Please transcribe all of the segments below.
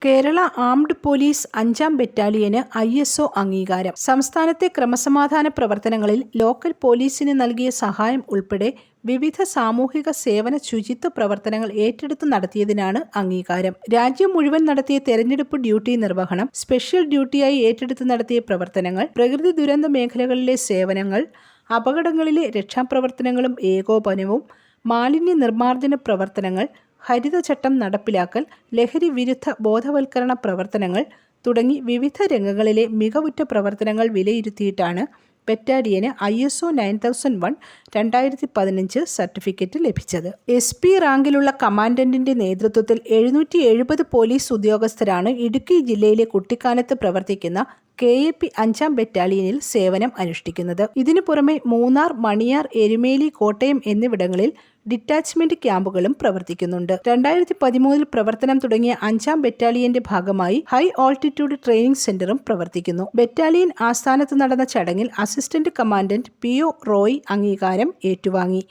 Kerala armed police 5-ാം ബറ്റാലിയന് ISO അംഗീകാരം. സംസ്ഥാനത്തെ ക്രമസമാധാന പ്രവർത്തനങ്ങളിൽ ലോക്കൽ പോലീസിന് നൽകിയ സഹായം ഉൾപ്പെടെ വിവിധ സാമൂഹിക സേവന ശുചിത്വ പ്രവർത്തനങ്ങൾ ഏറ്റെടുത്ത് നടത്തിയതിനാണ് അംഗീകാരം. രാജ്യം മുഴുവൻ നടത്തിയ തെരഞ്ഞെടുപ്പ് ഡ്യൂട്ടി നിർവഹണം, സ്പെഷ്യൽ ഡ്യൂട്ടിയായി ഏറ്റെടുത്ത് നടത്തിയ പ്രവർത്തനങ്ങൾ, പ്രകൃതി ദുരന്ത മേഖലകളിലെ സേവനങ്ങൾ, അപകടങ്ങളിലെ രക്ഷാപ്രവർത്തനങ്ങളും ഏകോപനവും, മാലിന്യ നിർമ്മാർജ്ജന പ്രവർത്തനങ്ങൾ, ഹരിതചട്ടം നടപ്പിലാക്കൽ, ലഹരി വിരുദ്ധ ബോധവൽക്കരണ പ്രവർത്തനങ്ങൾ തുടങ്ങി വിവിധ രംഗങ്ങളിലെ മികവുറ്റ പ്രവർത്തനങ്ങൾ വിലയിരുത്തിയിട്ടാണ് ബറ്റാലിയന് ISO 9001-2015 സർട്ടിഫിക്കറ്റ് ലഭിച്ചത്. SP റാങ്കിലുള്ള കമാൻഡന്റിന്റെ നേതൃത്വത്തിൽ 770 പോലീസ് ഉദ്യോഗസ്ഥരാണ് ഇടുക്കി ജില്ലയിലെ കുട്ടിക്കാനത്ത് പ്രവർത്തിക്കുന്ന KAP 5-ാം ബറ്റാലിയനിൽ സേവനം അനുഷ്ഠിക്കുന്നത്. ഇതിനു പുറമെ മൂന്നാർ, മണിയാർ, എരുമേലി, കോട്ടയം എന്നിവിടങ്ങളിൽ ഡിറ്റാച്ച്മെന്റ് ക്യാമ്പുകളും പ്രവർത്തിക്കുന്നുണ്ട്. 2013 പ്രവർത്തനം തുടങ്ങിയ 5-ാം ബറ്റാലിയന്റെ ഭാഗമായി ഹൈ ഓൾട്ടിറ്റ്യൂഡ് ട്രെയിനിംഗ് സെന്ററും പ്രവർത്തിക്കുന്നു. ബറ്റാലിയൻ ആസ്ഥാനത്ത് നടന്ന ചടങ്ങിൽ അസിസ്റ്റന്റ് കമാൻഡന്റ് PO റോയ് അംഗീകാരം ഏറ്റുവാങ്ങി.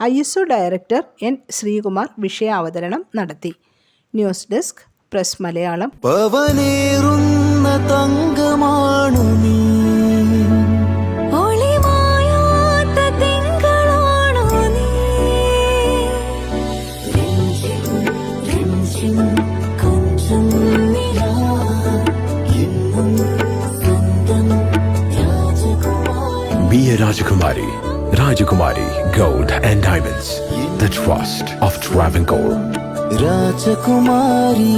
ISO ഡയറക്ടർ N ശ്രീകുമാർ വിഷയാവതരണം നടത്തി. News desk press Malayalam. തങ്കമാണു നീ, ഒളിമായാത്ത തിങ്കളാണു നീ, കൊഞ്ചം നിലാ എന്നും സ്വന്തം രാജകുമാരി. Be a Rajakumari. Rajakumari Gold and Diamonds. The trust of Travancore. രാജകുമാരി.